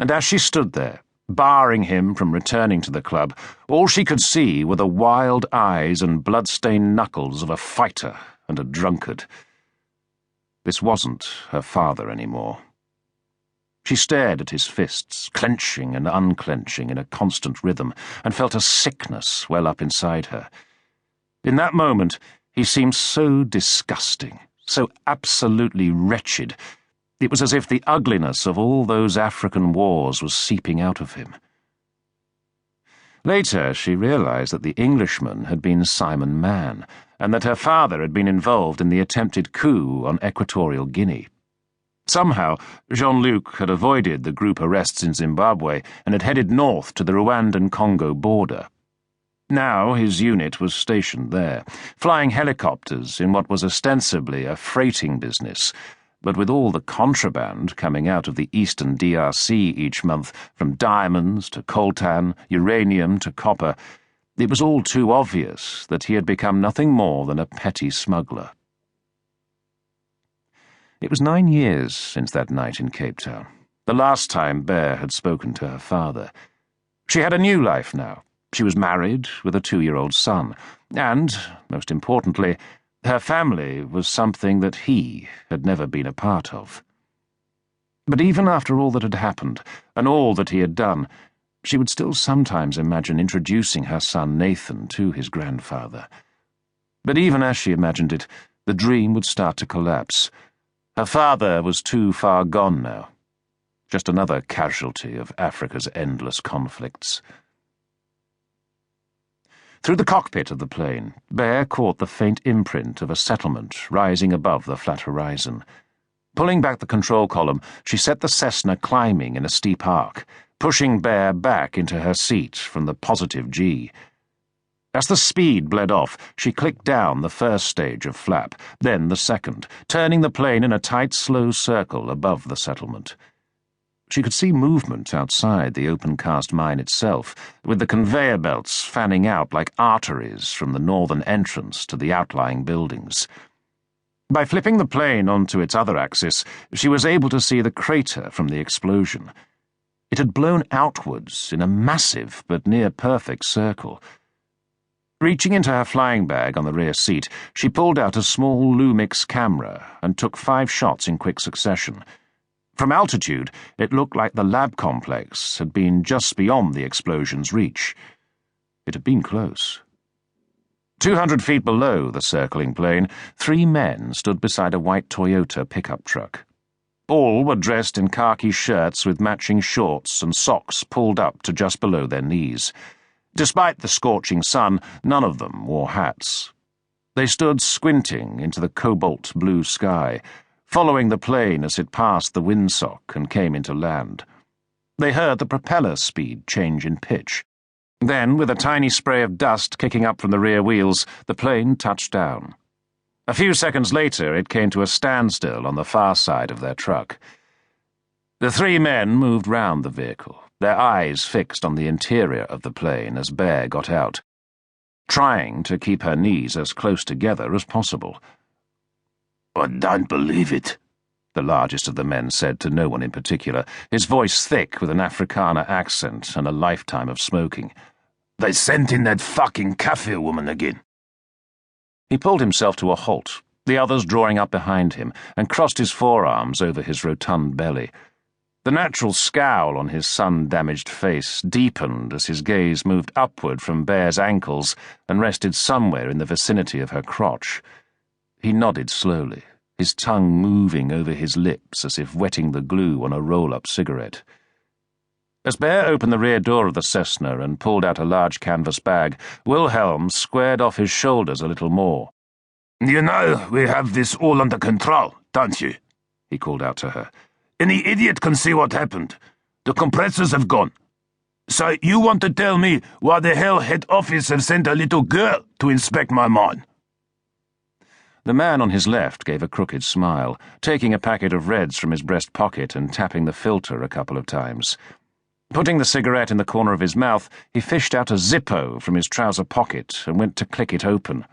and as she stood there, barring him from returning to the club, all she could see were the wild eyes and blood-stained knuckles of a fighter and a drunkard. This wasn't her father anymore. She stared at his fists, clenching and unclenching in a constant rhythm, and felt a sickness well up inside her. In that moment, he seemed so disgusting, so absolutely wretched. It was as if the ugliness of all those African wars was seeping out of him. Later, she realized that the Englishman had been Simon Mann, and that her father had been involved in the attempted coup on Equatorial Guinea. Somehow, Jean-Luc had avoided the group arrests in Zimbabwe and had headed north to the Rwandan-Congo border. Now his unit was stationed there, flying helicopters in what was ostensibly a freighting business, but with all the contraband coming out of the eastern DRC each month, from diamonds to coltan, uranium to copper, it was all too obvious that he had become nothing more than a petty smuggler. It was 9 years since that night in Cape Town, the last time Bear had spoken to her father. She had a new life now. She was married with a 2-year-old son, and, most importantly, her family was something that he had never been a part of. But even after all that had happened, and all that he had done, she would still sometimes imagine introducing her son Nathan to his grandfather. But even as she imagined it, the dream would start to collapse. Her father was too far gone now, just another casualty of Africa's endless conflicts. Through the cockpit of the plane, Bear caught the faint imprint of a settlement rising above the flat horizon. Pulling back the control column, she set the Cessna climbing in a steep arc, pushing Bear back into her seat from the positive G. As the speed bled off, she clicked down the first stage of flap, then the second, turning the plane in a tight, slow circle above the settlement. She could see movement outside the open-cast mine itself, with the conveyor belts fanning out like arteries from the northern entrance to the outlying buildings. By flipping the plane onto its other axis, she was able to see the crater from the explosion. It had blown outwards in a massive but near-perfect circle. Reaching into her flying bag on the rear seat, she pulled out a small Lumix camera and took 5 shots in quick succession. From altitude, it looked like the lab complex had been just beyond the explosion's reach. It had been close. 200 feet below the circling plane, 3 men stood beside a white Toyota pickup truck. All were dressed in khaki shirts with matching shorts and socks pulled up to just below their knees. Despite the scorching sun, none of them wore hats. They stood squinting into the cobalt-blue sky, following the plane as it passed the windsock and came into land. They heard the propeller speed change in pitch. Then, with a tiny spray of dust kicking up from the rear wheels, the plane touched down. A few seconds later, it came to a standstill on the far side of their truck. The 3 men moved round the vehicle, their eyes fixed on the interior of the plane as Bear got out, trying to keep her knees as close together as possible. "I don't believe it," the largest of the men said to no one in particular, his voice thick with an Afrikaner accent and a lifetime of smoking. "They sent in that fucking cafe woman again." He pulled himself to a halt, the others drawing up behind him, and crossed his forearms over his rotund belly. The natural scowl on his sun-damaged face deepened as his gaze moved upward from Bear's ankles and rested somewhere in the vicinity of her crotch. He nodded slowly, his tongue moving over his lips as if wetting the glue on a roll-up cigarette. As Bear opened the rear door of the Cessna and pulled out a large canvas bag, Wilhelm squared off his shoulders a little more. "You know we have this all under control, don't you?" he called out to her. "Any idiot can see what happened. The compressors have gone. So you want to tell me why the hell head office have sent a little girl to inspect my mine?" The man on his left gave a crooked smile, taking a packet of Reds from his breast pocket and tapping the filter a couple of times. Putting the cigarette in the corner of his mouth, he fished out a Zippo from his trouser pocket and went to click it open.